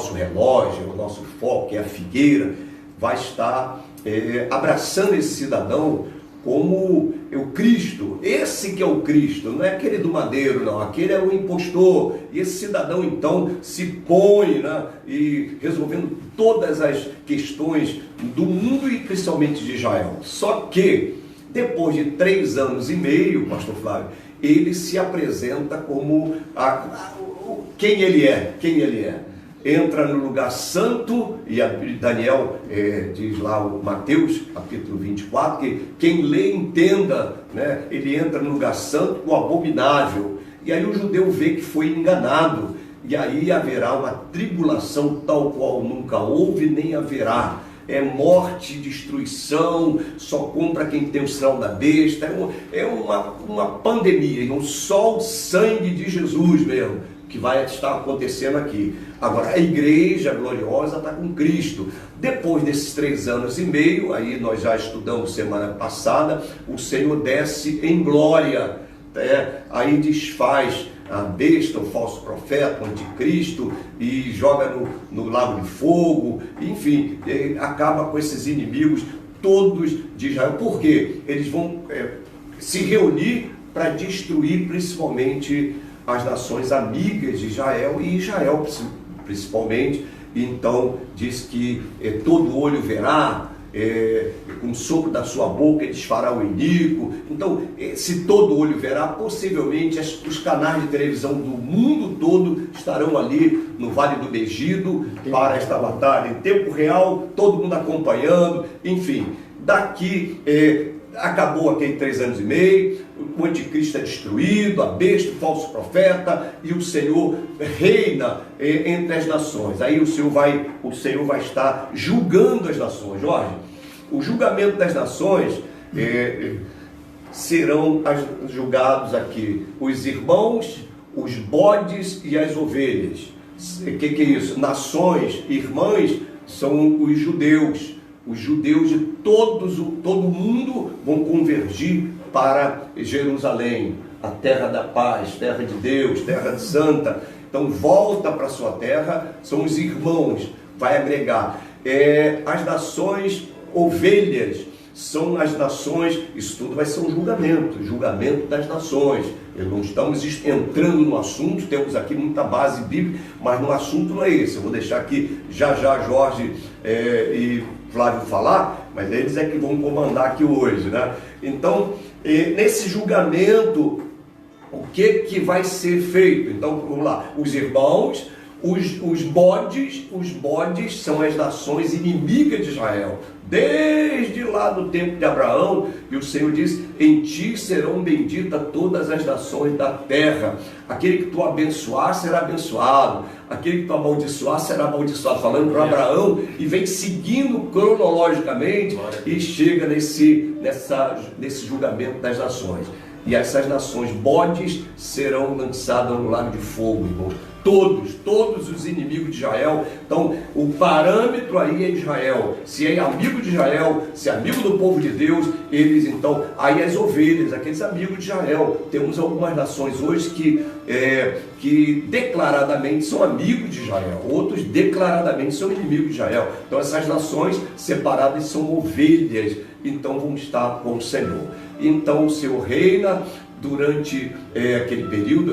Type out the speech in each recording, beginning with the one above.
nosso relógio, o nosso foco, que é a figueira, vai estar abraçando esse cidadão como o Cristo. Esse que é o Cristo, não é aquele do madeiro, não, aquele é o impostor. E esse cidadão então se põe, né, e resolvendo todas as questões do mundo e principalmente de Israel. Só que depois de 3 anos e meio, pastor Flávio, ele se apresenta como quem ele é. Entra no lugar santo, e Daniel diz lá, o Mateus, capítulo 24, que quem lê entenda, né? Ele entra no lugar santo, o abominável. E aí o judeu vê que foi enganado, e aí haverá uma tribulação tal qual nunca houve, nem haverá. É morte, destruição, só compra quem tem o sinal da besta, é uma pandemia, então só o sangue de Jesus mesmo que vai estar acontecendo aqui. Agora, a igreja gloriosa está com Cristo. Depois desses 3 anos e meio, aí nós já estudamos semana passada, o Senhor desce em glória, aí desfaz a besta, o falso profeta, o anticristo, e joga no lago de fogo, enfim, acaba com esses inimigos todos de Israel. Por quê? Eles vão se reunir para destruir principalmente as nações amigas de Israel, e Israel principalmente. Então diz que todo olho verá, com o sopro da sua boca ele desfará o iníquo. Então, se todo olho verá, possivelmente os canais de televisão do mundo todo estarão ali no Vale do Megido para esta batalha, em tempo real, todo mundo acompanhando. Enfim, daqui acabou aquele 3 anos e meio, o anticristo é destruído, a besta, o falso profeta, e o Senhor reina entre as nações. Aí o Senhor vai estar julgando as nações. Jorge, o julgamento das nações serão julgados aqui os irmãos, os bodes e as ovelhas. O que é isso? Nações, irmãs, são os judeus. Os judeus de todo o mundo vão convergir para Jerusalém, a terra da paz, terra de Deus, terra santa. Então volta para a sua terra, são os irmãos, vai agregar. As nações ovelhas são as nações, isso tudo vai ser um julgamento das nações. Não estamos entrando no assunto, temos aqui muita base bíblica, mas no assunto não é esse. Eu vou deixar aqui já Jorge e Flávio falar, mas eles é que vão comandar aqui hoje, né? Então, nesse julgamento, o que vai ser feito? Então, vamos lá, os irmãos, os bodes são as nações inimigas de Israel, desde lá do tempo de Abraão, e o Senhor diz: em ti serão benditas todas as nações da terra. Aquele que tu abençoar será abençoado, aquele que tu amaldiçoar será amaldiçoado, falando para Abraão, e vem seguindo cronologicamente e chega nesse julgamento das nações. E essas nações bodes serão lançadas no lago de fogo, irmão. Todos os inimigos de Israel. Então, o parâmetro aí é Israel. Se é amigo de Israel, se é amigo do povo de Deus, eles então, aí as ovelhas, aqueles amigos de Israel. Temos algumas nações hoje que declaradamente são amigos de Israel, outros declaradamente são inimigos de Israel. Então, essas nações separadas são ovelhas, então vão estar com o Senhor. Então, o Senhor reina durante aquele período,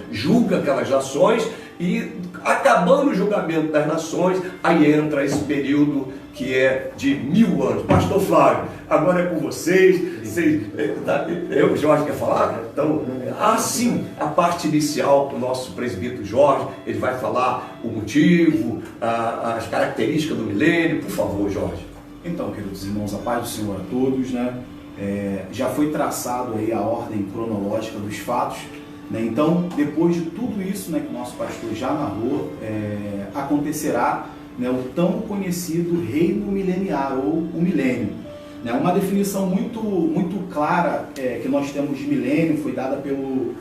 julga aquelas nações, e acabando o julgamento das nações, aí entra esse período que é de 1000 anos. Pastor Flávio, agora é com vocês. O Jorge quer falar? Então, sim, a parte inicial, o nosso presbítero Jorge, ele vai falar o motivo, as características do milênio. Por favor, Jorge. Então, queridos irmãos, a paz do Senhor a todos, né? Já foi traçado aí a ordem cronológica dos fatos, né? Então, depois de tudo isso, né, que o nosso pastor já narrou, acontecerá, né, o tão conhecido reino mileniar, ou o milênio, né? Uma definição muito clara que nós temos de milênio foi dada pelo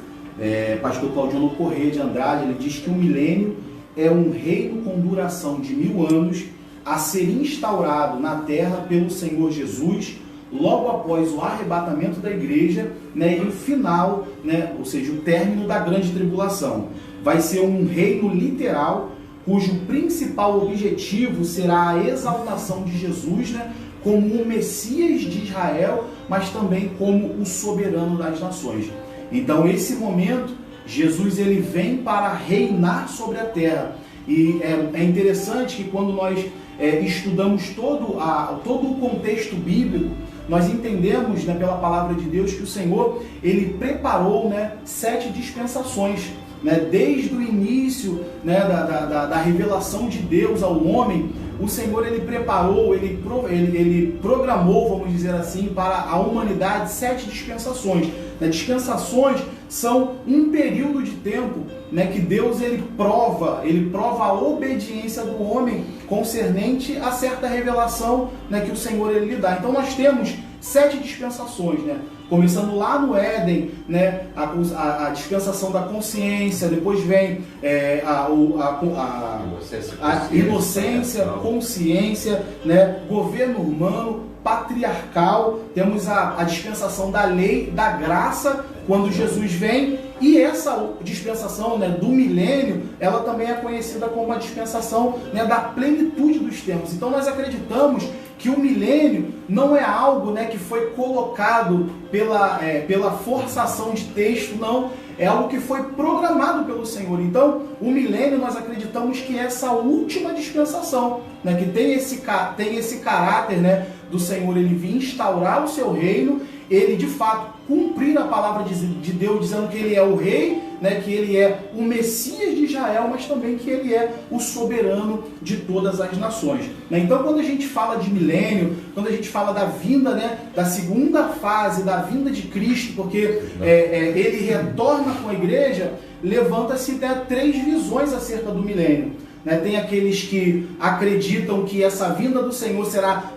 pastor Claudiano Corrêa de Andrade. Ele diz que o milênio é um reino com duração de 1000 anos a ser instaurado na terra pelo Senhor Jesus logo após o arrebatamento da igreja, né, e o final, né, ou seja, o término da grande tribulação. Vai ser um reino literal cujo principal objetivo será a exaltação de Jesus, né, como o Messias de Israel, mas também como o soberano das nações. Então, esse momento, Jesus ele vem para reinar sobre a terra. E é interessante que quando nós estudamos todo o contexto bíblico, nós entendemos, né, pela palavra de Deus que o Senhor ele preparou, né, 7 dispensações. Né, desde o início, né, da revelação de Deus ao homem, o Senhor ele preparou, ele programou, vamos dizer assim, para a humanidade 7 dispensações. Né, dispensações são um período de tempo, né, que Deus ele prova a obediência do homem concernente a certa revelação, né, que o Senhor ele lhe dá. Então nós temos 7 dispensações, né? Começando lá no Éden, né, a dispensação da consciência, depois vem a inocência, consciência, né, governo humano, patriarcal, temos a dispensação da lei, da graça, quando Jesus vem, e essa dispensação, né, do milênio, ela também é conhecida como a dispensação, né, da plenitude dos tempos. Então nós acreditamos que o milênio não é algo, né, que foi colocado pela forçação de texto, não. É algo que foi programado pelo Senhor. Então, o milênio nós acreditamos que é essa última dispensação, né, que tem esse caráter, né, do Senhor ele vir instaurar o seu reino, ele de fato cumprir a palavra de Deus dizendo que ele é o rei, né, que ele é o Messias de Israel, mas também que ele é o soberano de todas as nações. Né? Então, quando a gente fala de milênio, quando a gente fala da vinda, né, da segunda fase, da vinda de Cristo, porque ele retorna com a igreja, levanta-se até 3 visões acerca do milênio. Né? Tem aqueles que acreditam que essa vinda do Senhor será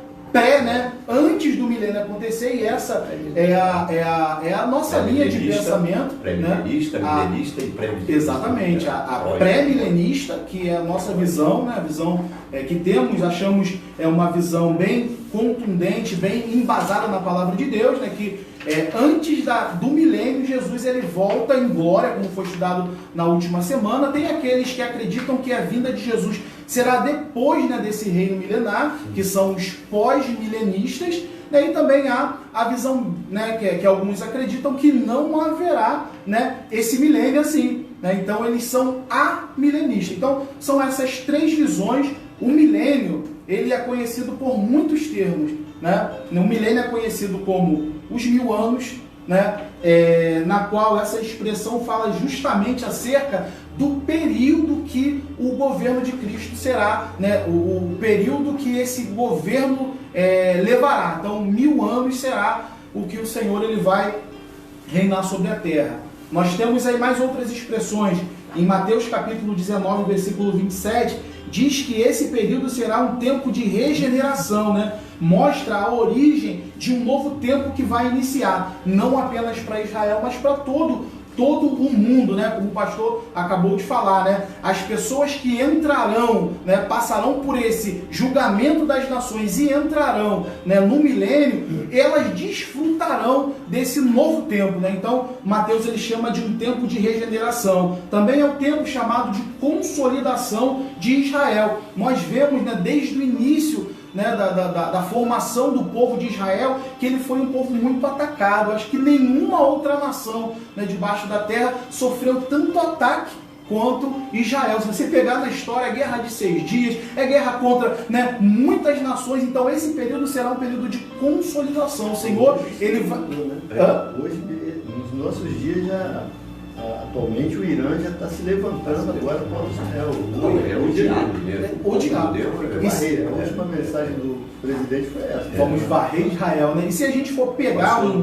antes do milênio acontecer, e essa é a nossa linha de pensamento. Pré-milenista, milenista e pré-milenista. Exatamente, a pré-milenista, que é a nossa visão, né, a visão que temos, achamos uma visão bem contundente, bem embasada na palavra de Deus, né, que antes do milênio, Jesus ele volta em glória, como foi estudado na última semana. Tem aqueles que acreditam que a vinda de Jesus será depois, né, desse reino milenar, que são os pós-milenistas, né, e também há a visão, né, que alguns acreditam que não haverá, né, esse milênio assim. Né, então eles são amilenistas. Então são essas 3 visões. O milênio ele é conhecido por muitos termos. Né? O milênio é conhecido como os 1000 anos, né? Na qual essa expressão fala justamente acerca do período que o governo de Cristo será, né? O período que esse governo levará. Então 1000 anos será o que o Senhor ele vai reinar sobre a terra. Nós temos aí mais outras expressões. Em Mateus capítulo 19, versículo 27, diz que esse período será um tempo de regeneração, né? Mostra a origem de um novo tempo que vai iniciar, não apenas para Israel, mas para todo o mundo, né? Como o pastor acabou de falar, né? As pessoas que entrarão, né, passarão por esse julgamento das nações e entrarão, né, no milênio, elas desfrutarão desse novo tempo, né? Então, Mateus ele chama de um tempo de regeneração. Também é o tempo chamado de consolidação de Israel. Nós vemos, né, desde o início, né, da formação do povo de Israel, que ele foi um povo muito atacado. Acho que nenhuma outra nação, né, debaixo da terra sofreu tanto ataque quanto Israel. Se você pegar na história, a guerra de 6 dias, é guerra contra, né, muitas nações. Então esse período será um período de consolidação. O Senhor, ele vai... Hoje, nos nossos dias, atualmente o Irã já está se levantando agora contra Israel. O diabo mesmo. O diabo. A última mensagem do presidente foi essa. Vamos varrer Israel, né? E se a gente for pegar um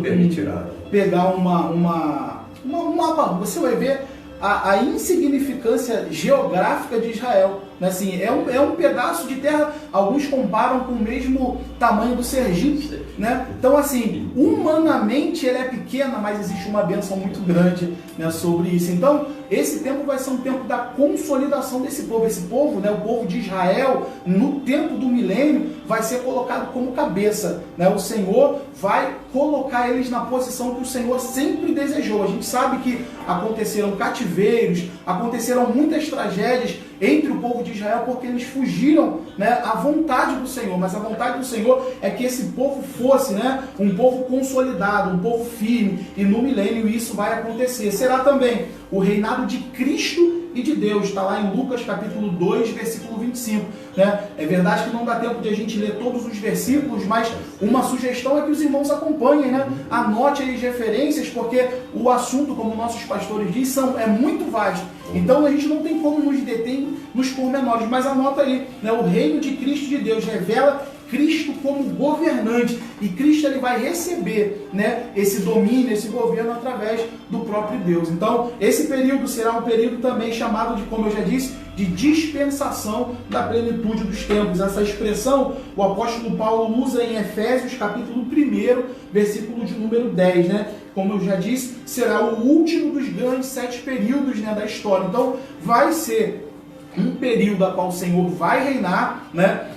mapa, você vai ver a insignificância geográfica de Israel. Assim, é um pedaço de terra, alguns comparam com o mesmo tamanho do Sergipe, né? Então, assim, humanamente ele é pequena, mas existe uma bênção muito grande, né, sobre isso. Então, esse tempo vai ser um tempo da consolidação desse povo. Esse povo, né, o povo de Israel, no tempo do milênio, vai ser colocado como cabeça, né? O Senhor vai colocar eles na posição que o Senhor sempre desejou. A gente sabe que aconteceram cativeiros, aconteceram muitas tragédias entre o povo de Israel porque eles fugiram, né, à vontade do Senhor. Mas a vontade do Senhor é que esse povo fosse, né, um povo consolidado, um povo firme, e no milênio isso vai acontecer. Será também o reinado de Cristo e de Deus. Está lá em Lucas capítulo 2, versículo 25. Né? É verdade que não dá tempo de a gente ler todos os versículos, mas uma sugestão é que os irmãos acompanhem, né? Anote aí as referências, porque o assunto, como nossos pastores dizem, é muito vasto. Então a gente não tem como nos deter nos pormenores, mas anota aí, né? O reino de Cristo e de Deus revela Cristo como governante, e Cristo ele vai receber, né, esse domínio, esse governo através do próprio Deus. Então esse período será um período também chamado de, como eu já disse, de dispensação da plenitude dos tempos. Essa expressão o apóstolo Paulo usa em Efésios capítulo 1, versículo de número 10, né? Como eu já disse, será o último dos grandes 7 períodos, né, da história. Então vai ser um período a qual o Senhor vai reinar, né?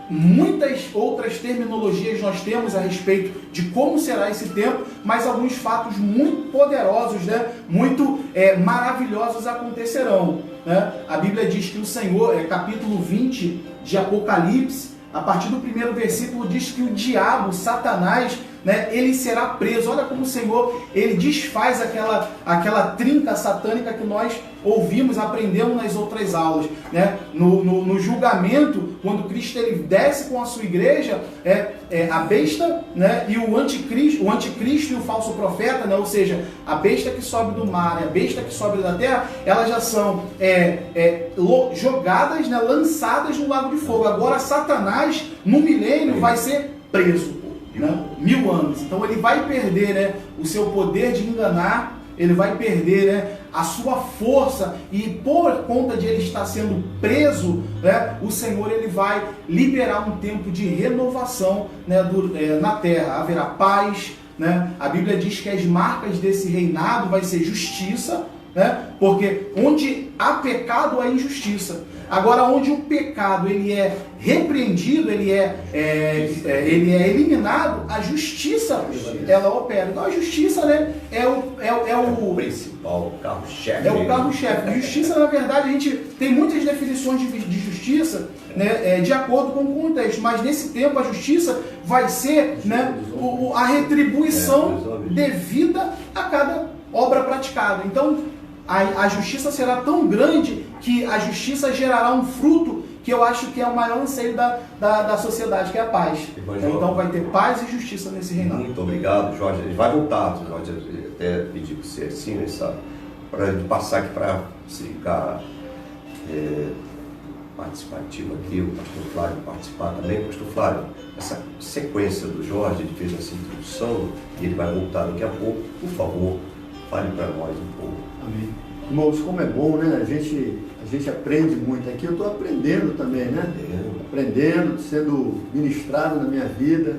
Muitas outras terminologias nós temos a respeito de como será esse tempo, mas alguns fatos muito poderosos, né? Muito maravilhosos acontecerão, né? A Bíblia diz que o Senhor, capítulo 20 de Apocalipse, a partir do 1º versículo, diz que o diabo, Satanás, né, ele será preso. Olha como o Senhor ele desfaz aquela trinca satânica que nós ouvimos, aprendemos nas outras aulas, né? No julgamento, quando Cristo ele desce com a sua igreja, a besta, né, e o anticristo e o falso profeta, né, ou seja, a besta que sobe do mar e a besta que sobe da terra, elas já são jogadas, né, lançadas no lago de fogo. Agora Satanás, no milênio, vai ser preso, né? 1000 anos. Então ele vai perder, né, o seu poder de enganar, ele vai perder, né, a sua força, e por conta de ele estar sendo preso, né, o Senhor ele vai liberar um tempo de renovação, né, na terra. Haverá paz, né? A Bíblia diz que as marcas desse reinado vai ser justiça, né? Porque onde há pecado há injustiça. Agora, onde o pecado ele é repreendido, ele é eliminado, a justiça ela opera. Então a justiça, né, é o principal, o carro-chefe. É o carro-chefe. Justiça, na verdade, a gente tem muitas definições de justiça, né, de acordo com o contexto, mas nesse tempo a justiça vai ser, né, a retribuição devida a cada obra praticada. Então a justiça será tão grande que a justiça gerará um fruto que eu acho que é o maior anseio da sociedade, que é a paz. Então vai ter paz e justiça nesse reinado. Muito obrigado, Jorge. Ele vai voltar, Jorge, até pedir para você assim, para ele passar aqui para ficar participativo aqui, o pastor Flávio participar também. Pastor Flávio, essa sequência do Jorge, ele fez essa introdução e ele vai voltar daqui a pouco. Por favor, fale para nós um pouco. Amém. Irmãos, como é bom, né? A gente aprende muito aqui. Eu estou aprendendo também, né? Aprendendo, sendo ministrado na minha vida.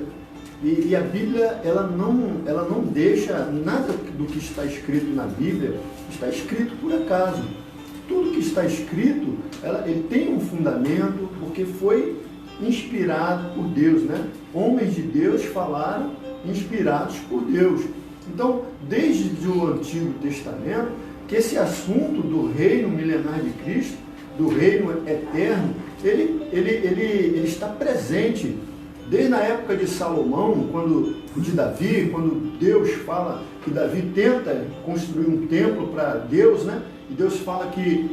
E a Bíblia, ela não deixa nada do que está escrito na Bíblia, está escrito por acaso. Tudo que está escrito, ele tem um fundamento, porque foi inspirado por Deus, né? Homens de Deus falaram inspirados por Deus. Então, desde o Antigo Testamento, que esse assunto do reino milenar de Cristo, do reino eterno, ele está presente. Desde a época de Salomão, de Davi, quando Deus fala que Davi tenta construir um templo para Deus, né? E Deus fala que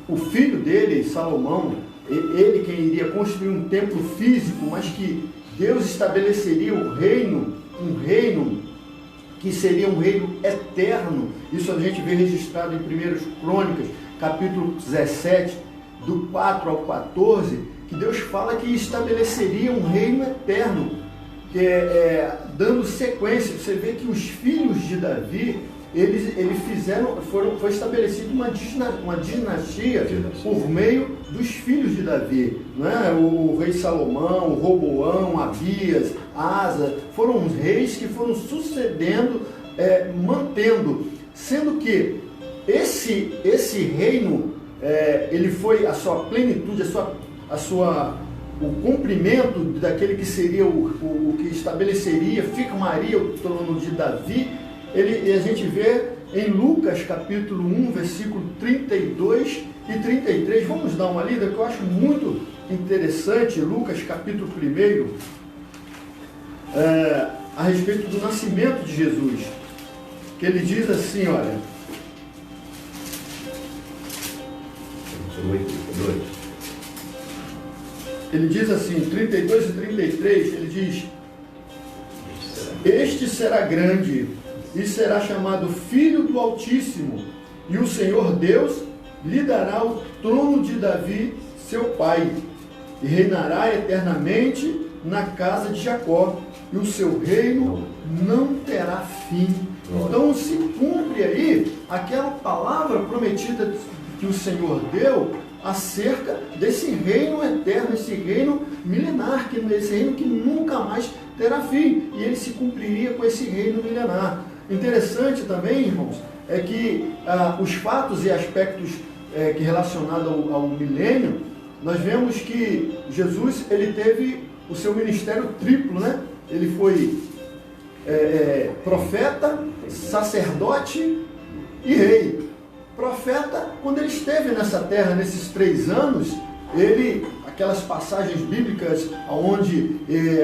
o filho dele, Salomão, ele quem iria construir um templo físico, mas que Deus estabeleceria um reino que seria um reino eterno. Isso a gente vê registrado em 1 Crônicas, capítulo 17, do 4 ao 14, que Deus fala que estabeleceria um reino eterno, dando sequência. Você vê que os filhos de Davi, foi estabelecida uma dinastia por meio dos filhos de Davi, né? O rei Salomão, Roboão, Abias, Asa, foram os reis que foram sucedendo, mantendo, sendo que esse reino, ele foi a sua plenitude, o cumprimento daquele que seria o que estabeleceria, firmaria o trono de Davi. A gente vê em Lucas capítulo 1, versículo 32 e 33. Vamos dar uma lida que eu acho muito interessante. Lucas capítulo 1, a respeito do nascimento de Jesus, que ele diz assim, olha, ele diz assim, 32 e 33, ele diz: este será grande e será chamado Filho do Altíssimo, e o Senhor Deus lhe dará o trono de Davi, seu pai, e reinará eternamente na casa de Jacó, e o seu reino não terá fim. Então se cumpre aí aquela palavra prometida que o Senhor deu acerca desse reino eterno, esse reino milenar, esse reino que nunca mais terá fim, e ele se cumpriria com esse reino milenar. Interessante também, irmãos, é que os fatos e aspectos que relacionados ao milênio, nós vemos que Jesus, ele teve o seu ministério triplo, né? Ele foi profeta, sacerdote e rei. Profeta, quando ele esteve nessa terra, nesses 3 anos, aquelas passagens bíblicas onde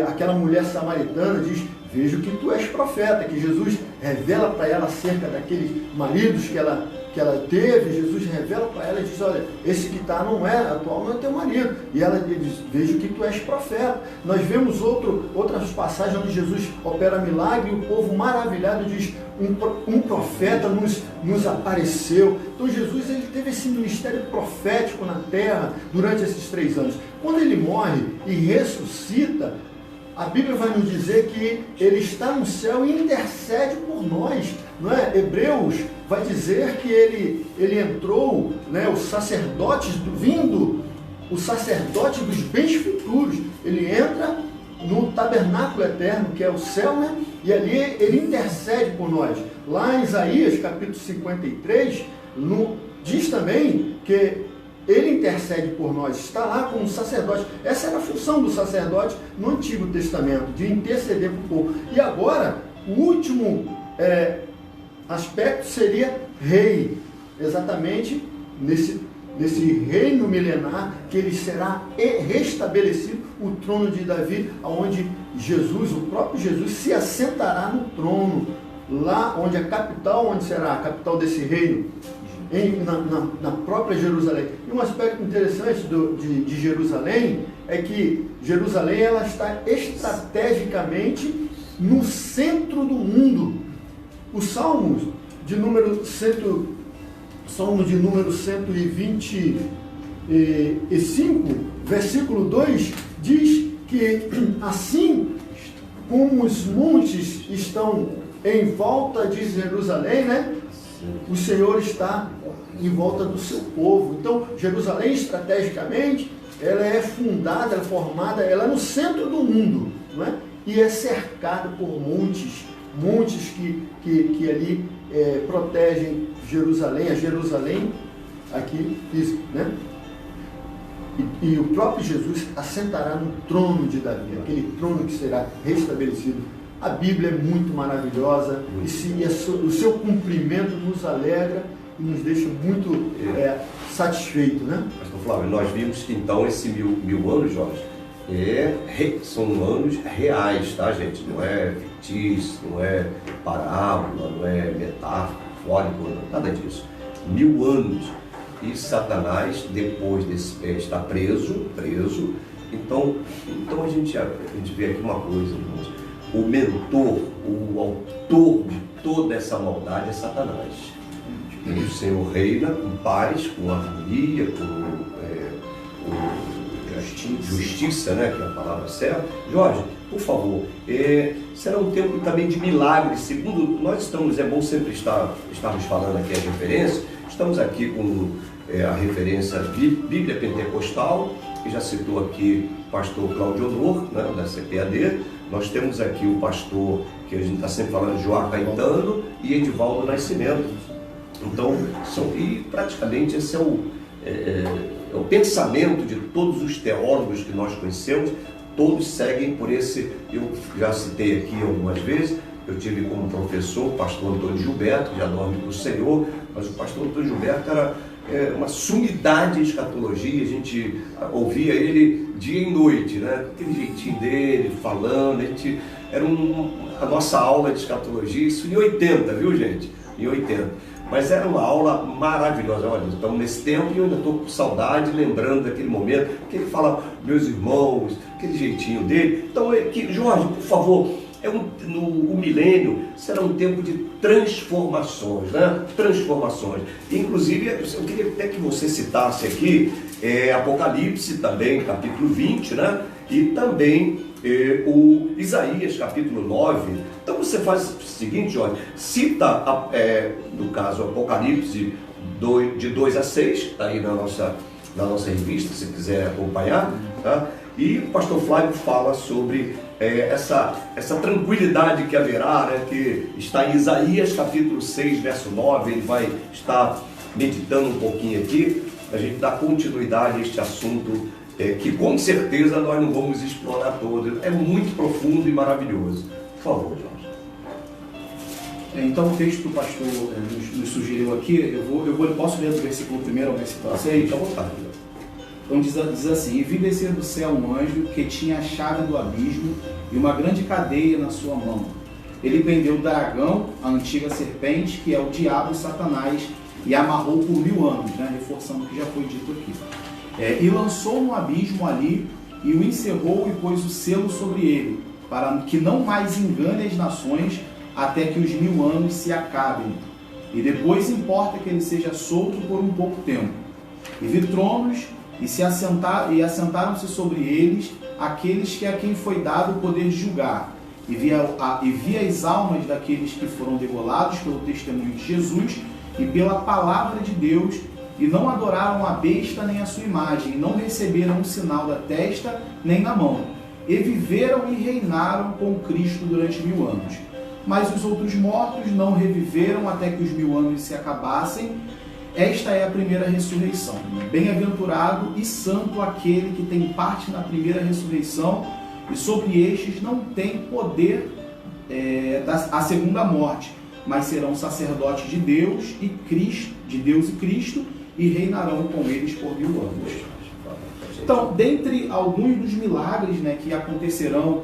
aquela mulher samaritana diz: vejo que tu és profeta, que Jesus revela para ela acerca daqueles maridos que ela teve. Jesus revela para ela e diz: olha, esse que está não é atual, não é teu marido. E ela diz: vejo que tu és profeta. Nós vemos outras passagens onde Jesus opera milagre e o povo maravilhado diz: um profeta nos apareceu. Então Jesus, ele teve esse ministério profético na terra durante esses 3 anos. Quando ele morre e ressuscita, a Bíblia vai nos dizer que ele está no céu e intercede por nós, não é? Hebreus vai dizer que ele entrou, né, os sacerdotes o sacerdote dos bens futuros, ele entra no tabernáculo eterno, que é o céu, né? E ali ele intercede por nós. Lá em Isaías, capítulo 53, diz também que ele intercede por nós, está lá como sacerdote. Essa era a função do sacerdote no Antigo Testamento, de interceder por o povo. E agora, o último aspecto seria rei, exatamente nesse reino milenar, que ele será restabelecido, o trono de Davi, onde Jesus, o próprio Jesus, se assentará no trono, lá onde onde será a capital desse reino? Na própria Jerusalém. E um aspecto interessante de Jerusalém é que Jerusalém, ela está estrategicamente no centro do mundo. O Salmo de número 125, versículo 2, diz que assim como os montes estão em volta de Jerusalém, né? O Senhor está em volta do seu povo. Então, Jerusalém, estrategicamente, ela é fundada, ela é formada, ela é no centro do mundo, não é? E é cercada por montes que ali protegem Jerusalém, a Jerusalém aqui físico, né? E o próprio Jesus assentará no trono de Davi, aquele trono que será restabelecido. A Bíblia é muito maravilhosa e o seu cumprimento nos alegra e nos deixa muito satisfeito, né? Pastor Flávio, nós vimos que então esse mil anos, Jorge, são anos reais, tá, gente? Não é fictício, não é parábola, não é metafórico, nada disso. 1000 anos. E Satanás, depois está preso. Então a gente vê aqui uma coisa, irmãos. O mentor, o autor de toda essa maldade é Satanás. E o Senhor reina em paz, com harmonia, com justiça, né, que é a palavra certa. Jorge, por favor, será um tempo também de milagres. Segundo, nós estamos, é bom sempre estarmos falando aqui a referência. Estamos aqui com a referência Bíblia Pentecostal, que já citou aqui o pastor Cláudio Honor, né, da CPAD. Nós temos aqui o pastor, que a gente está sempre falando, João Caetano e Edivaldo Nascimento. Então, e praticamente esse é o pensamento de todos os teólogos que nós conhecemos, todos seguem por esse. Eu já citei aqui algumas vezes, eu tive como professor o pastor Antônio Gilberto, que já dorme com o Senhor, mas o pastor Antônio Gilberto era uma sumidade em escatologia, a gente ouvia ele dia e noite, né? Aquele jeitinho dele, falando, era a nossa aula de escatologia, isso em 80, viu, gente? Em 80. Mas era uma aula maravilhosa. Olha, estamos nesse tempo e eu ainda estou com saudade, lembrando daquele momento que ele fala, meus irmãos, aquele jeitinho dele. Então, Jorge, por favor, o milênio será um tempo de transformações, né? Transformações. Inclusive, eu queria até que você citasse aqui Apocalipse também, capítulo 20, né? E também o Isaías, capítulo 9. Então você faz o seguinte, Jorge, cita, no caso, Apocalipse de 2 a 6, está aí na nossa revista, se quiser acompanhar, tá? E o pastor Flávio fala sobre essa tranquilidade que haverá, né, que está em Isaías capítulo 6, verso 9, ele vai estar meditando um pouquinho aqui, a gente dá continuidade a este assunto, que com certeza nós não vamos explorar todo, é muito profundo e maravilhoso. Por favor, Jorge. Então o texto que o pastor nos sugeriu aqui, eu posso ler do versículo 1 ao versículo 6? Fica à vontade. Então diz assim: E vi descer do céu um anjo que tinha a chave do abismo e uma grande cadeia na sua mão. Ele prendeu o dragão, a antiga serpente, que é o diabo e Satanás, e amarrou por 1000 anos, né? Reforçando o que já foi dito aqui. E lançou no abismo ali, e o encerrou e pôs o selo sobre ele, para que não mais engane as nações, até que os 1000 anos se acabem. E depois importa que ele seja solto por um pouco tempo. E vi tronos, e assentaram-se sobre eles aqueles a quem foi dado o poder de julgar. E vi as almas daqueles que foram degolados pelo testemunho de Jesus e pela palavra de Deus, e não adoraram a besta nem a sua imagem, e não receberam um sinal da testa nem na mão. E viveram e reinaram com Cristo durante 1000 anos. Mas os outros mortos não reviveram até que os 1000 anos se acabassem. Esta é a primeira ressurreição. Bem-aventurado e santo aquele que tem parte na primeira ressurreição, e sobre estes não tem poder a segunda morte, mas serão sacerdotes de Deus e Cristo, e reinarão com eles por 1000 anos. Então, dentre alguns dos milagres, né, que acontecerão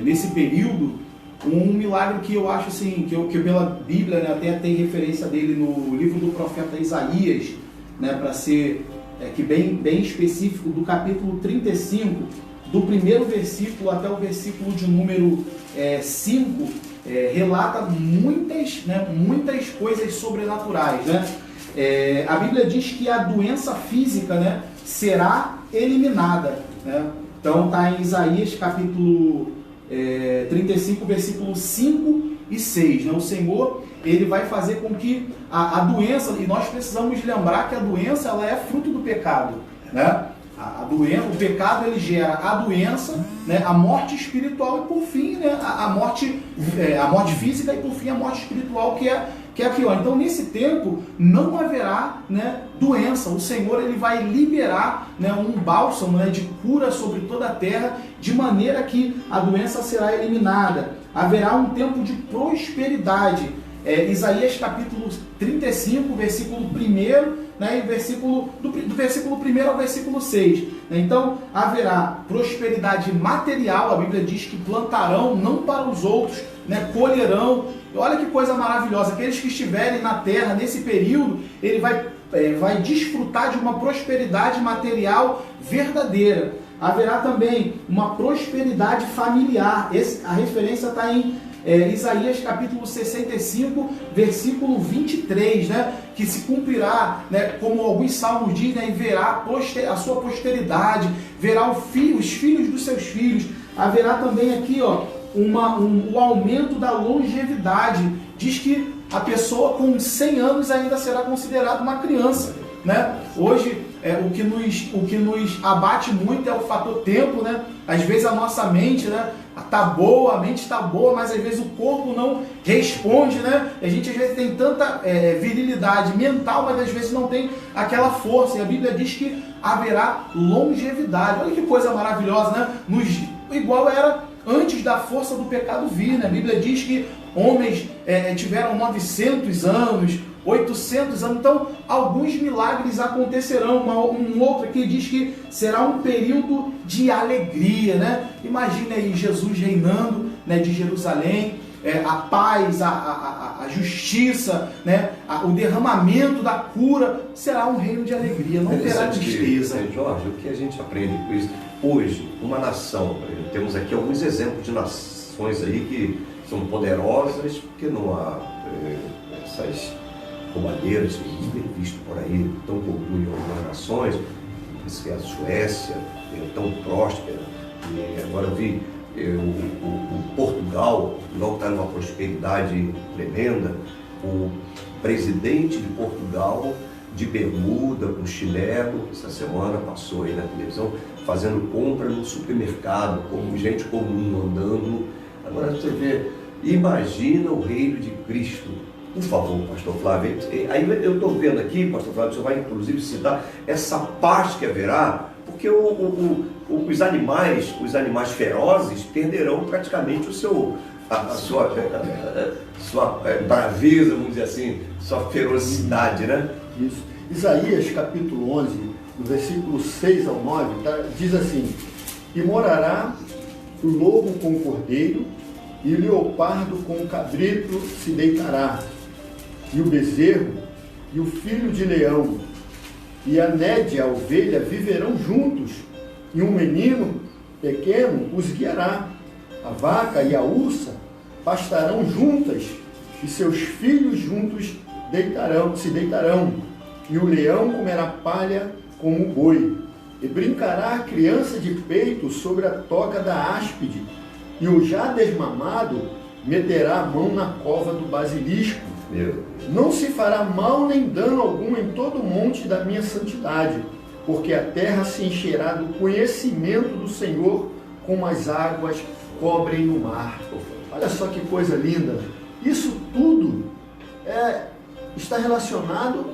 nesse período, um milagre que eu acho assim, que pela Bíblia, né, até tem referência dele no livro do profeta Isaías, né, para ser bem específico, do capítulo 35, do primeiro versículo até o versículo de número 5, relata muitas coisas sobrenaturais, né? A Bíblia diz que a doença física, né, será eliminada, né? Então está em Isaías capítulo 35, versículos 5 e 6, né? O Senhor, ele vai fazer com que a doença, e nós precisamos lembrar que a doença, ela é fruto do pecado, né? O pecado, ele gera a doença, né, a morte espiritual e por fim, né, a morte física e por fim a morte espiritual, que é a pior. Então nesse tempo não haverá, né, doença. O Senhor, ele vai liberar, né, um bálsamo, né, de cura sobre toda a terra, de maneira que a doença será eliminada. Haverá um tempo de prosperidade. Isaías capítulo 35, versículo 1, né, e do versículo 1 ao versículo 6. Então, haverá prosperidade material. A Bíblia diz que plantarão não para os outros, né, colherão. Olha que coisa maravilhosa. Aqueles que estiverem na terra nesse período, ele vai desfrutar de uma prosperidade material verdadeira. Haverá também uma prosperidade familiar. A referência está em Isaías capítulo 65, versículo 23, né, que se cumprirá, né, como alguns salmos dizem, né, e verá a sua posteridade, verá os filhos dos seus filhos. Haverá também aqui, o aumento da longevidade. Diz que a pessoa com 100 anos ainda será considerada uma criança, né? Hoje, o que nos abate muito é o fator tempo, né? Às vezes a nossa mente, né, tá boa, a mente está boa, mas às vezes o corpo não responde, né? A gente às vezes tem tanta virilidade mental, mas às vezes não tem aquela força. E a Bíblia diz que haverá longevidade. Olha que coisa maravilhosa, né? Igual era antes da força do pecado vir, né? A Bíblia diz que homens tiveram 900 anos, 800 anos, então alguns milagres acontecerão. Um outro aqui diz que será um período de alegria, né? Imagine aí Jesus reinando, né, de Jerusalém, a paz, a justiça, né, o derramamento da cura, será um reino de alegria, não terá tristeza. Jorge, o que a gente aprende com isso? Hoje, uma nação, por exemplo, temos aqui alguns exemplos de nações aí que são poderosas, porque não há essas roubadeiras que a gente tem visto por aí, tão comum em algumas nações, que é a Suécia, tão próspera, e agora eu vi o Portugal está numa prosperidade tremenda. O presidente de Portugal, de bermuda, com chinelo, essa semana passou aí na televisão, fazendo compra no supermercado, como gente comum andando. Agora você vê, imagina o reino de Cristo. Por favor, pastor Flávio, aí eu estou vendo aqui, pastor Flávio, o senhor vai inclusive citar essa paz que haverá, porque os animais ferozes perderão praticamente a sua braveza, vamos dizer assim, sua ferocidade, né? Isso. Isaías capítulo 11, do versículo 6 ao 9, diz assim: e morará o lobo com o cordeiro, e o leopardo com o cabrito se deitará, e o bezerro e o filho de leão e a nédia, a ovelha, viverão juntos, e um menino pequeno os guiará. A vaca e a ursa pastarão juntas, e seus filhos juntos se deitarão, e o leão comerá palha como o boi, e brincará a criança de peito sobre a toca da áspide, e o já desmamado meterá a mão na cova do basilisco. Não se fará mal nem dano algum em todo o monte da minha santidade, porque a terra se encherá do conhecimento do Senhor, como as águas cobrem o mar. Olha só que coisa linda! Isso tudo está relacionado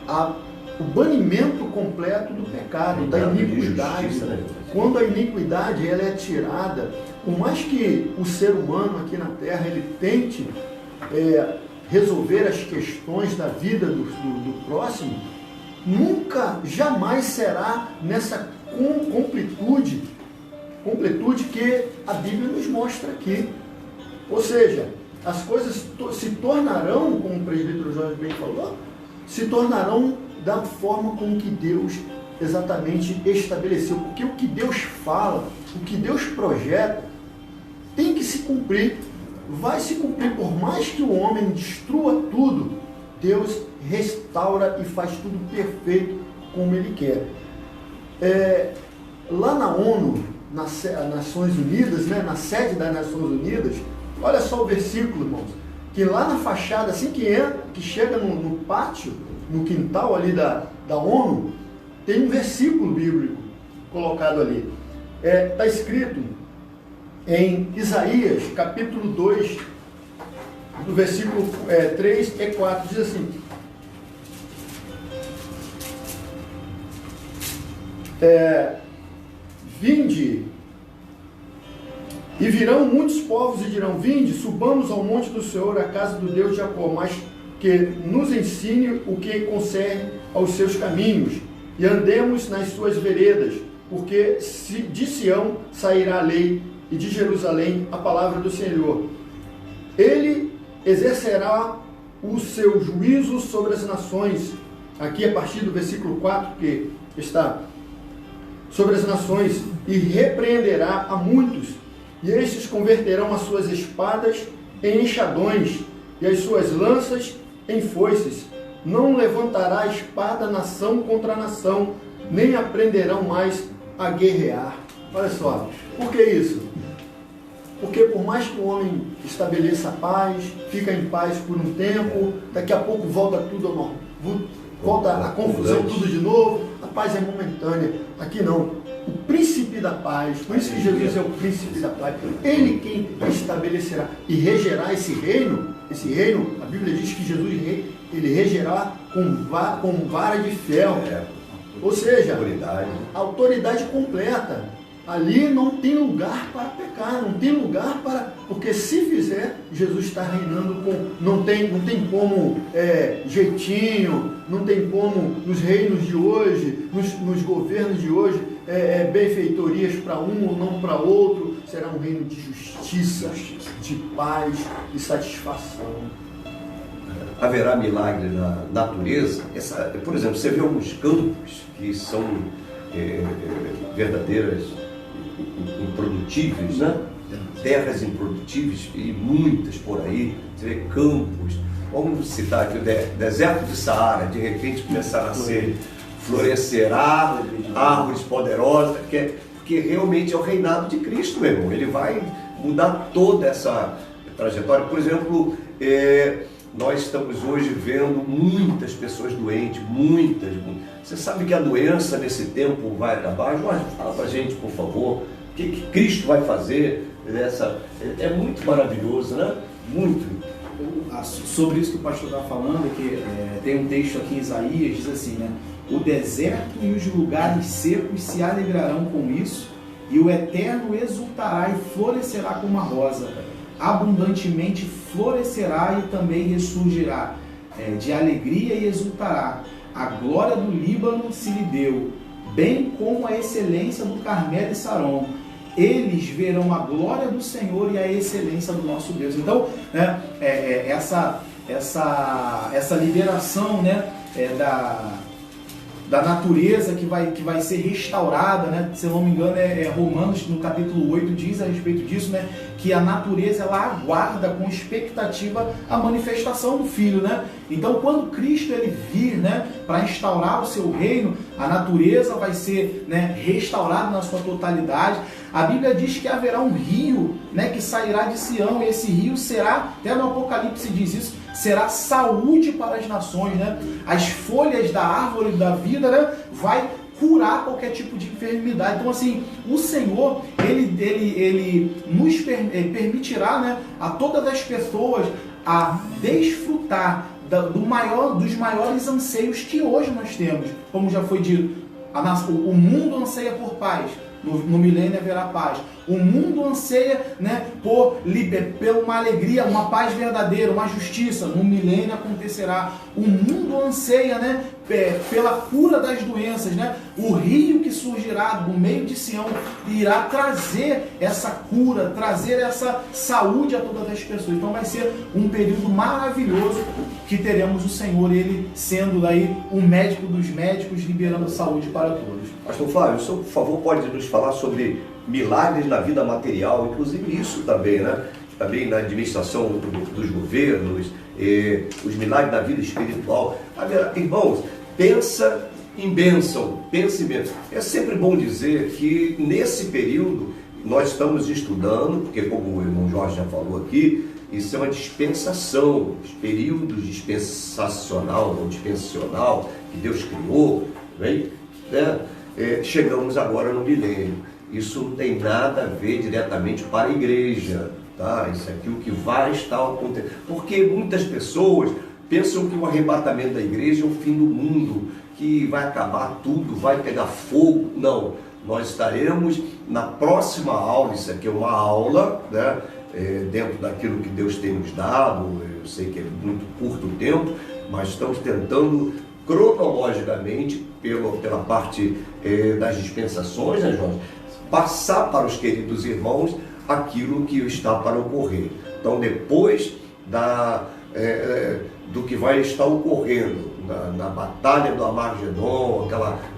ao banimento completo do pecado, da iniquidade. Quando a iniquidade ela é tirada, por mais que o ser humano aqui na Terra ele tente resolver as questões da vida do próximo, nunca, jamais será nessa completude que a Bíblia nos mostra aqui. Ou seja, as coisas se tornarão, como o presbítero Jorge bem falou, se tornarão da forma como que Deus exatamente estabeleceu. Porque o que Deus fala, o que Deus projeta, tem que se cumprir. Vai se cumprir, por mais que o homem destrua tudo, Deus restaura e faz tudo perfeito como Ele quer. Lá na ONU, nas Nações Unidas, né, na sede das Nações Unidas, olha só o versículo, irmãos, que lá na fachada, assim que chega no pátio, no quintal ali da ONU, tem um versículo bíblico colocado ali. Está escrito em Isaías, capítulo 2, do versículo 3 e 4, diz assim: vinde, e virão muitos povos e dirão: vinde, subamos ao monte do Senhor, a casa do Deus de Jacó, mas que nos ensine o que concerne aos seus caminhos, e andemos nas suas veredas, porque de Sião sairá a lei, e de Jerusalém a palavra do Senhor. Ele exercerá o seu juízo sobre as nações. Aqui a partir do versículo 4 que está: sobre as nações, e repreenderá a muitos, e estes converterão as suas espadas em enxadões, e as suas lanças em foices. Não levantará a espada nação contra nação, nem aprenderão mais a guerrear. Olha só, por que isso? Porque por mais que o homem estabeleça a paz, fica em paz por um tempo, daqui a pouco volta tudo ao normal, volta a confusão tudo de novo, a paz é momentânea. Aqui não. o príncipe da paz, por isso que Jesus é o príncipe da paz, ele quem estabelecerá e regerá esse reino, a Bíblia diz que Jesus ele regerá com vara de ferro, ou seja, a autoridade completa. Ali não tem lugar para pecar, não tem lugar para... Porque se fizer, Jesus está reinando com... Não tem como jeitinho, não tem como nos reinos de hoje, nos governos de hoje, benfeitorias para um ou não para outro. Será um reino de justiça, de paz e satisfação. Haverá milagre na natureza. Por exemplo, você vê alguns campos que são verdadeiras improdutíveis, né? Terras improdutíveis e muitas por aí. Você vê campos. Vamos citar aqui o deserto de Saara, de repente começar a nascer, florescerá árvores poderosas, porque realmente é o reinado de Cristo, meu irmão. Ele vai mudar toda essa trajetória. Por exemplo, nós estamos hoje vendo muitas pessoas doentes, muitas. Você sabe que a doença nesse tempo vai acabar? Jorge, fala pra gente, por favor, o que Cristo vai fazer nessa... É muito maravilhoso, né? Muito. Sobre isso que o pastor está falando, que tem um texto aqui em Isaías, diz assim, né? O deserto e os lugares secos se alegrarão com isso, e o Eterno exultará e florescerá como uma rosa. Abundantemente florescerá e também ressurgirá de alegria e exultará. A glória do Líbano se lhe deu, bem como a excelência do Carmelo e Saron. Eles verão a glória do Senhor e a excelência do nosso Deus. Então, né, essa liberação, né, da natureza que vai ser restaurada, né? Se eu não me engano, Romanos, no capítulo 8, diz a respeito disso, né? Que a natureza, ela aguarda com expectativa a manifestação do Filho, né? Então, quando Cristo ele vir, né, para instaurar o seu reino, a natureza vai ser, né, restaurada na sua totalidade. A Bíblia diz que haverá um rio, né, que sairá de Sião, e esse rio será, até no Apocalipse diz isso, será saúde para as nações, né? As folhas da árvore da vida, né, vai curar qualquer tipo de enfermidade. Então, assim, o Senhor, ele nos permitirá, né, a todas as pessoas a desfrutar dos maiores anseios que hoje nós temos. Como já foi dito, o mundo anseia por paz. No milênio haverá paz. O mundo anseia, né, por uma alegria, uma paz verdadeira, uma justiça. No milênio acontecerá. O mundo anseia, né, pela cura das doenças, né? O rio que surgirá do meio de Sião irá trazer essa cura, trazer essa saúde a todas as pessoas. Então vai ser um período maravilhoso que teremos o Senhor, ele sendo daí o médico dos médicos, liberando saúde para todos. Pastor Flávio, o senhor, por favor, pode nos falar sobre milagres na vida material, inclusive isso também, né? Também na administração dos governos, os milagres da vida espiritual. Irmãos, pensa em bênção, pensa em bênção. É sempre bom dizer que nesse período nós estamos estudando, porque como o irmão Jorge já falou aqui, isso é uma dispensação, os períodos dispensacional ou dispensacional que Deus criou, né? Chegamos agora no milênio. Isso não tem nada a ver diretamente para a igreja, tá? Isso aqui é o que vai estar acontecendo. Porque muitas pessoas pensam que o arrebatamento da igreja é o fim do mundo, que vai acabar tudo, vai pegar fogo. Não, nós estaremos na próxima aula, isso aqui é uma aula, né? Dentro daquilo que Deus tem nos dado. Eu sei que é muito curto o tempo, mas estamos tentando cronologicamente, pela parte das dispensações, né, Jorge, passar para os queridos irmãos aquilo que está para ocorrer. Então, depois do que vai estar ocorrendo na batalha do Armagedon,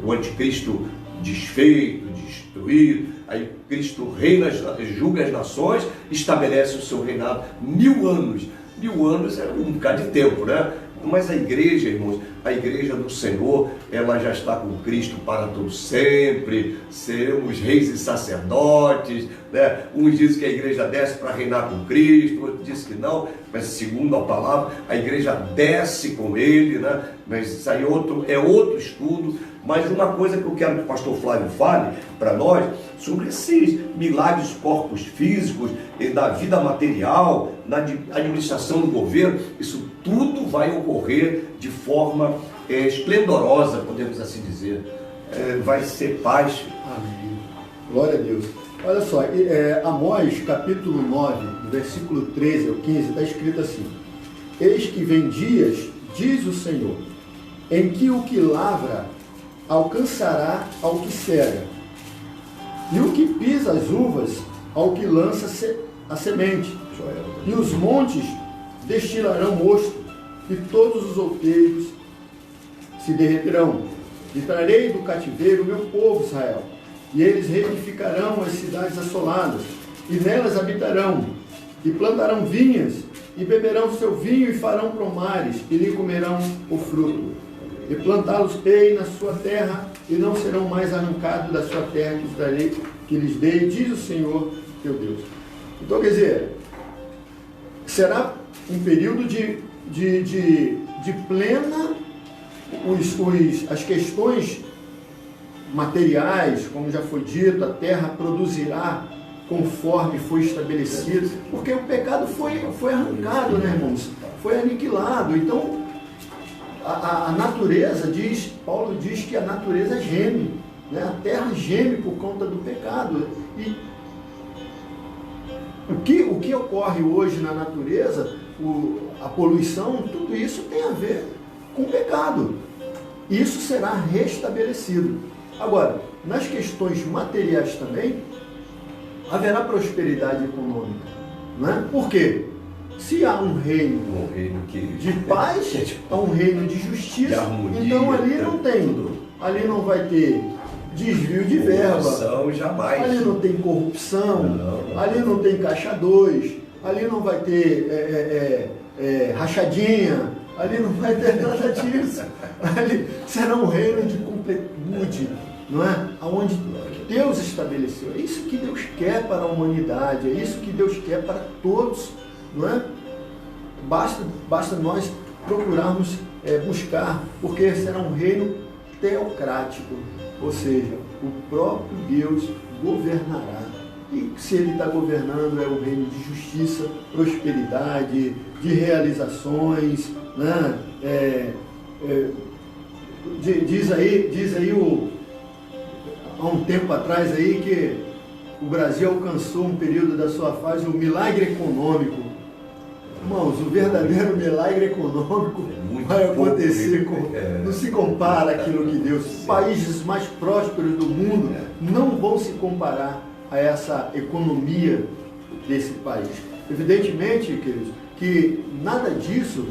o anticristo desfeito, destruído, aí Cristo reina, julga as nações, estabelece o seu reinado 1000 anos. 1000 anos é um bocado de tempo, né? Mas a igreja, irmãos, a igreja do Senhor, ela já está com Cristo para todo sempre, seremos reis e sacerdotes, né? Uns dizem que a igreja desce para reinar com Cristo, outros dizem que não, mas segundo a palavra, a igreja desce com Ele, né? Mas isso aí é outro estudo. Mas uma coisa que eu quero que o pastor Flávio fale para nós, sobre esses milagres dos corpos físicos, da vida material, na administração do governo, isso tudo vai ocorrer de forma esplendorosa, podemos assim dizer. Vai ser paz. Amém. Glória a Deus. Olha só, Amós capítulo 9, versículo 13 ao 15, está escrito assim: Eis que vem dias, diz o Senhor, em que o que lavra alcançará ao que cega, e o que pisa as uvas ao que lança a semente, e os montes destilarão mosto, e todos os outeiros se derreterão. E trarei do cativeiro o meu povo Israel, e eles reedificarão as cidades assoladas, e nelas habitarão, e plantarão vinhas, e beberão seu vinho, e farão pomares, e lhe comerão o fruto. E plantá-los-ei na sua terra, e não serão mais arrancados da sua terra que lhes dei, diz o Senhor teu Deus. Então, quer dizer, será um período de plena, as questões materiais, como já foi dito, a terra produzirá conforme foi estabelecido, porque o pecado foi arrancado, né, irmãos? Foi aniquilado. Então, a natureza, Paulo diz que a natureza geme, né? A terra geme por conta do pecado. E o que ocorre hoje na natureza, a poluição, tudo isso tem a ver com o pecado. Isso será restabelecido. Agora, nas questões materiais também, haverá prosperidade econômica. Né? Por quê? Se há um reino de paz, há um reino de justiça, de harmonia, então ali não tem, ali não vai ter desvio de verba, jamais. Ali não tem corrupção, não. Ali não tem caixa 2, ali não vai ter rachadinha, ali não vai ter nada disso. Ali será um reino de completude, não é? Onde Deus estabeleceu. É isso que Deus quer para a humanidade, é isso que Deus quer para todos, não é? Basta nós procurarmos buscar, porque será um reino teocrático, ou seja, o próprio Deus governará. E se Ele está governando, é um reino de justiça, prosperidade, de realizações, né? Diz aí há um tempo atrás aí que o Brasil alcançou um período da sua fase, o milagre econômico. Irmãos, o verdadeiro milagre econômico vai acontecer, não se compara àquilo que Deus... Os países mais prósperos do mundo não vão se comparar a essa economia desse país. Evidentemente, queridos, que nada disso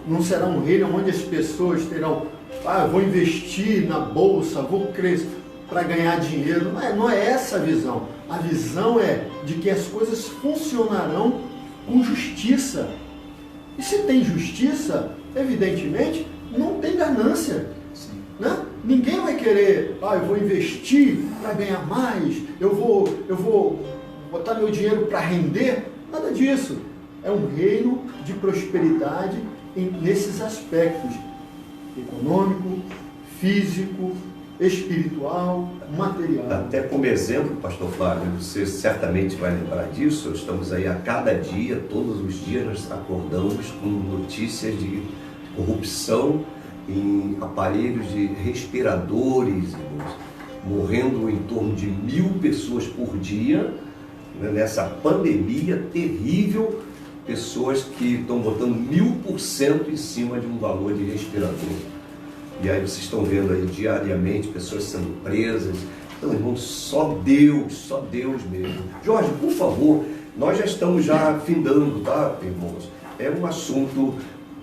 não será um reino onde as pessoas terão, vou investir na bolsa, vou crescer para ganhar dinheiro. Não é essa a visão. A visão é de que as coisas funcionarão com justiça. E se tem justiça, evidentemente, não tem ganância. Né? Ninguém vai querer, eu vou investir para ganhar mais, eu vou botar meu dinheiro para render. Nada disso. É um reino de prosperidade nesses aspectos: econômico, físico, espiritual, material. Até como exemplo, pastor Flávio, você certamente vai lembrar disso, estamos aí a cada dia, todos os dias nós acordamos com notícias de corrupção em aparelhos de respiradores, morrendo em torno de 1.000 pessoas por dia, né, nessa pandemia terrível, pessoas que estão botando 1000% em cima de um valor de respirador. E aí vocês estão vendo aí diariamente pessoas sendo presas. Então, irmãos, só Deus mesmo. Jorge, por favor, nós já estamos findando, tá, irmãos? É um assunto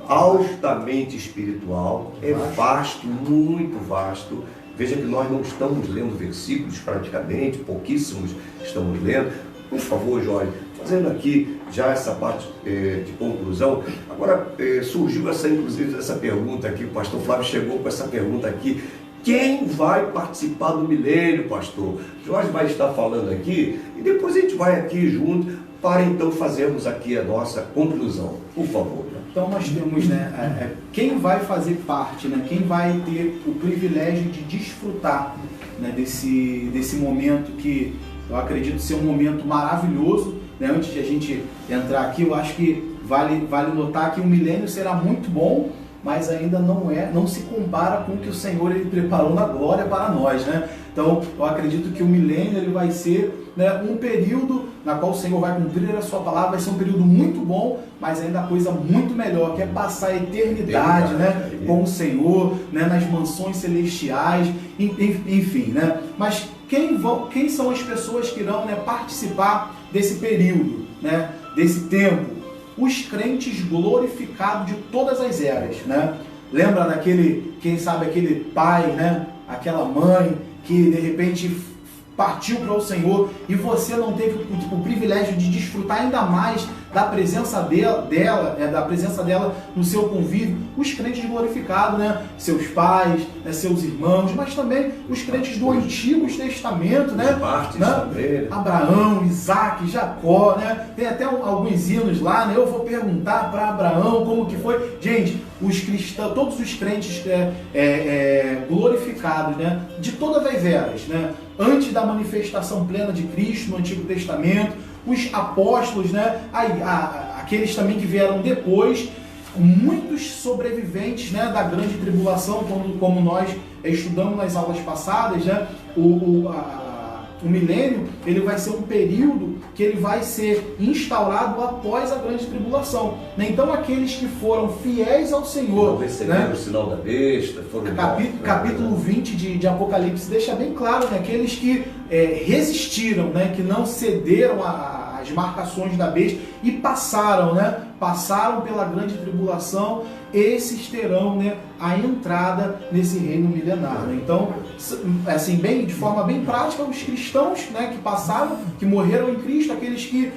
altamente espiritual, vasto, muito vasto. Veja que nós não estamos lendo versículos praticamente, pouquíssimos estamos lendo. Por favor, Jorge, fazendo aqui já essa parte de conclusão. Agora surgiu inclusive essa pergunta aqui, o pastor Flávio chegou com essa pergunta aqui: quem vai participar do milênio, pastor? Jorge vai estar falando aqui e depois a gente vai aqui junto para então fazermos aqui a nossa conclusão. Por favor. Então nós temos, né, quem vai fazer parte, né, quem vai ter o privilégio de desfrutar, né, desse momento que eu acredito ser um momento maravilhoso, né? Antes de a gente entrar aqui, eu acho que vale notar que o milênio será muito bom, mas ainda não se compara com o que o Senhor ele preparou na glória para nós, né? Então, eu acredito que o milênio ele vai ser, né, um período na qual o Senhor vai cumprir a sua palavra, vai ser um período muito bom, mas ainda coisa muito melhor, que é passar a eternidade, né, com o Senhor, né, nas mansões celestiais, enfim, né? Mas quem são as pessoas que irão, né, participar desse período, né, desse tempo? Os crentes glorificados de todas as eras, né? Lembra daquele, quem sabe, aquele pai, né? Aquela mãe que de repente partiu para o Senhor e você não teve o privilégio de desfrutar ainda mais da presença da presença dela no seu convívio. Os crentes glorificados, né? Seus pais, né? Seus irmãos, mas também os crentes do Antigo Testamento, né? Né? Abraão, Isaac, Jacó, né? Tem até alguns hinos lá, né? Eu vou perguntar para Abraão como que foi. Gente, os cristãos, todos os crentes glorificados, né? De todas as eras, né? Antes da manifestação plena de Cristo no Antigo Testamento, os apóstolos, né? Aqueles também que vieram depois, muitos sobreviventes, né, da grande tribulação, como nós estudamos nas aulas passadas, né? O milênio ele vai ser um período que ele vai ser instaurado após a grande tribulação, né? Então aqueles que foram fiéis ao Senhor, não receberam, né, o sinal da besta, foram capítulo 20 de Apocalipse deixa bem claro, né? Aqueles que resistiram, né? Que não cederam às marcações da besta e passaram, né? Passaram pela grande tribulação, esses terão, né, a entrada nesse reino milenar, né? Então, assim, de forma bem prática, os cristãos, né, que passaram, que morreram em Cristo, aqueles que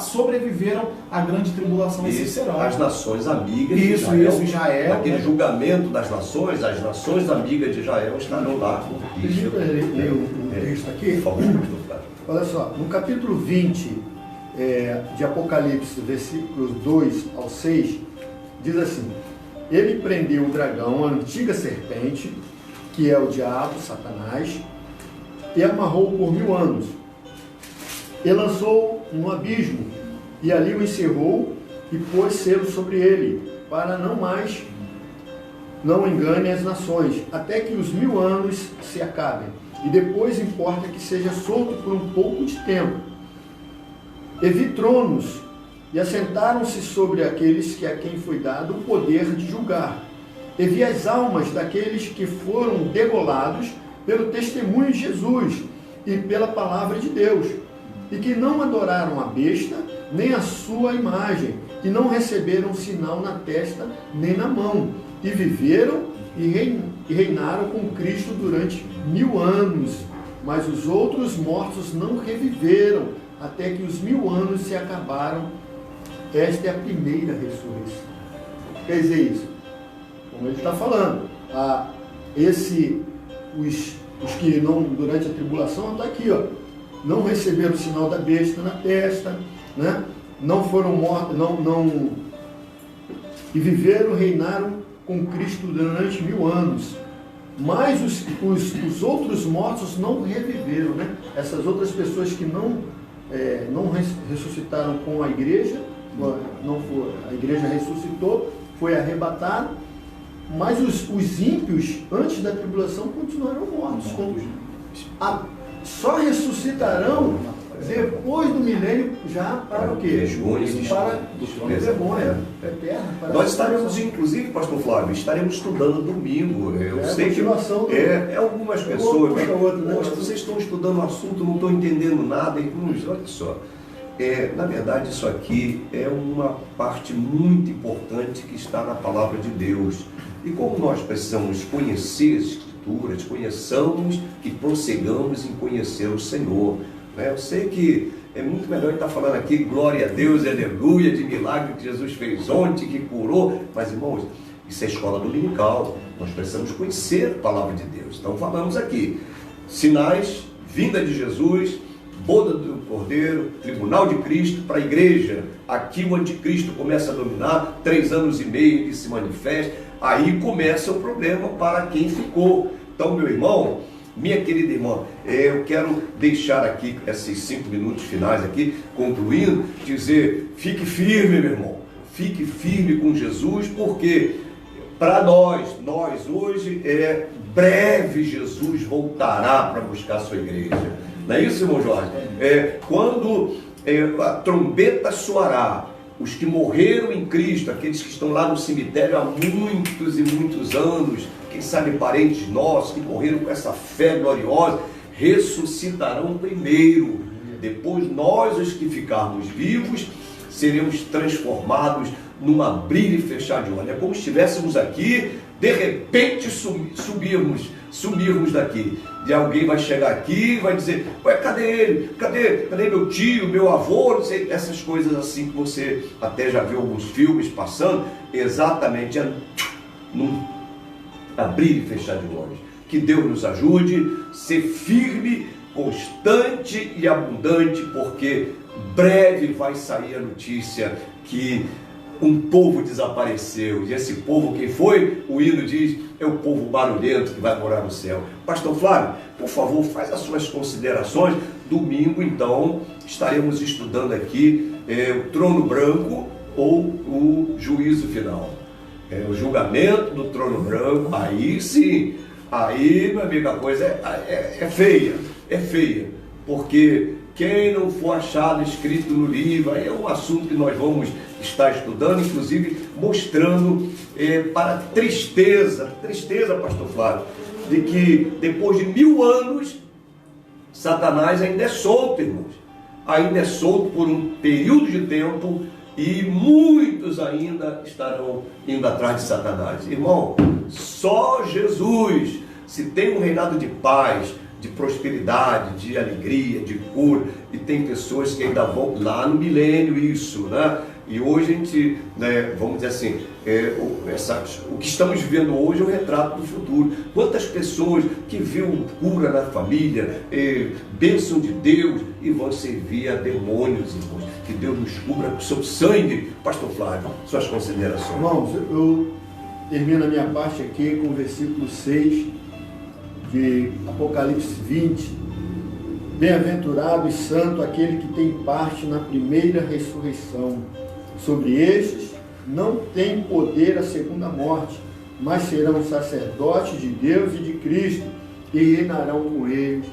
sobreviveram à grande tribulação, esses serão. As nações amigas de Israel, aquele, né, julgamento das nações, as nações amigas de Israel estarão lá. Deixa eu ler o texto aqui. Por favor, olha só, no capítulo 20 de Apocalipse, versículos 2 ao 6, diz assim: ele prendeu o dragão, a antiga serpente, que é o diabo, Satanás, e amarrou por 1000 anos. E lançou no abismo, e ali o encerrou e pôs selo sobre ele, para não engane as nações, até que os 1000 anos se acabem. E depois importa que seja solto por um pouco de tempo. E vi tronos, e assentaram-se sobre aqueles a quem foi dado o poder de julgar. E vi as almas daqueles que foram degolados pelo testemunho de Jesus e pela palavra de Deus, e que não adoraram a besta, nem a sua imagem, e não receberam sinal na testa, nem na mão, e viveram e reinaram com Cristo durante 1000 anos. Mas os outros mortos não reviveram, até que os 1000 anos se acabaram. Esta é a primeira ressurreição. Quer dizer isso? Como ele está falando, os que não, durante a tribulação, está aqui, ó, não receberam o sinal da besta na testa, né? Não foram mortos, e viveram, reinaram com Cristo durante 1000 anos. Mas os outros mortos não reviveram, né? Essas outras pessoas que não ressuscitaram com a igreja, a igreja ressuscitou, foi arrebatado, mas os ímpios, antes da tribulação, continuaram mortos. Só ressuscitarão depois do milênio, já para o quê? Para vergonha eterna. Nós estaremos, inclusive, pastor Flávio, estaremos estudando domingo. Eu sei que algumas pessoas, poxa, vocês estão estudando o assunto, não estão entendendo nada. Olha só, na verdade isso aqui é uma parte muito importante que está na palavra de Deus. E como nós precisamos conhecer as Escrituras, conheçamos e prossigamos em conhecer o Senhor. Eu sei que é muito melhor estar falando aqui, glória a Deus, aleluia, de milagre que Jesus fez ontem, que curou. Mas, irmãos, isso é escola dominical. Nós precisamos conhecer a palavra de Deus. Então, falamos aqui, sinais, vinda de Jesus, boda do Cordeiro, tribunal de Cristo para a igreja. Aqui o anticristo começa a dominar, 3 anos e meio que se manifesta, aí começa o problema para quem ficou. Então, meu irmão, minha querida irmã, eu quero deixar aqui esses 5 minutos finais aqui, concluindo, dizer, fique firme, meu irmão, fique firme com Jesus, porque para nós hoje, breve Jesus voltará para buscar a sua igreja. Não é isso, irmão Jorge? Quando a trombeta soará, os que morreram em Cristo, aqueles que estão lá no cemitério há muitos e muitos anos, quem sabe parentes nossos que morreram com essa fé gloriosa, ressuscitarão primeiro. Depois nós, os que ficarmos vivos, seremos transformados num abrir e fechar de olhos. É como se estivéssemos aqui, de repente sumirmos daqui. E alguém vai chegar aqui e vai dizer, ué, cadê ele? Cadê meu tio, meu avô? Não sei, essas coisas assim que você até já viu alguns filmes passando, exatamente num abrir e fechar de olhos. Que Deus nos ajude, ser firme, constante e abundante, porque breve vai sair a notícia que um povo desapareceu. E esse povo, quem foi? O hino diz, é o povo barulhento que vai morar no céu. Pastor Flávio, por favor, faz as suas considerações. Domingo, então, estaremos estudando aqui o trono branco ou o juízo final. O julgamento do trono branco. Aí sim, aí, meu amigo, a coisa é feia, porque quem não for achado escrito no livro, aí é um assunto que nós vamos estar estudando, inclusive mostrando para tristeza, pastor Flávio, de que depois de 1000 anos, Satanás ainda é solto, irmãos. Ainda é solto por um período de tempo e muitos ainda estarão indo atrás de Satanás. Irmão, só Jesus, se tem um reinado de paz, de prosperidade, de alegria, de cura, e tem pessoas que ainda vão lá no milênio isso, né? E hoje a gente, vamos dizer assim, o que estamos vivendo hoje é o retrato do futuro. Quantas pessoas que viram cura na família, bênção de Deus, e vão servir a demônios, irmãos. Que Deus nos cubra com seu sangue. Pastor Flávio, suas considerações. Irmãos, eu termino a minha parte aqui com o versículo 6 de Apocalipse 20. Bem-aventurado e santo aquele que tem parte na primeira ressurreição. Sobre estes não tem poder a segunda morte, mas serão sacerdotes de Deus e de Cristo e reinarão com eles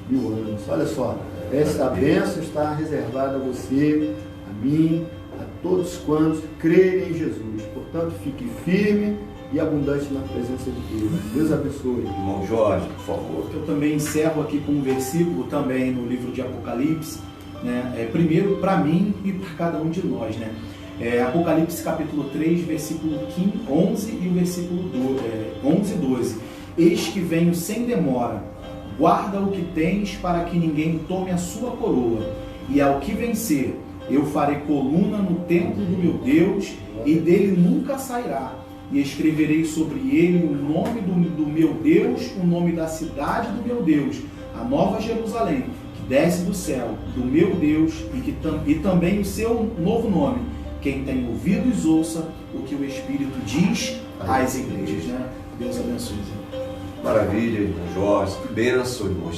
1000 anos. Olha só, esta bênção está reservada a você, a mim, a todos quantos crerem em Jesus. Portanto, fique firme e abundante na presença de Deus. Deus abençoe. Irmão Jorge, por favor. Eu também encerro aqui com um versículo também no livro de Apocalipse, né? Primeiro para mim e para cada um de nós, né? Apocalipse capítulo 3, versículo 11 e o versículo 11 e 12. Eis que venho sem demora, guarda o que tens para que ninguém tome a sua coroa, e ao que vencer, eu farei coluna no templo do meu Deus, e dele nunca sairá, e escreverei sobre ele o nome do meu Deus, o nome da cidade do meu Deus, a Nova Jerusalém, que desce do céu, do meu Deus, e também o seu novo nome. Quem tem ouvidos, ouça o que o Espírito diz às igrejas, né? Deus abençoe. Maravilha, irmão Jorge, que bênção, irmão.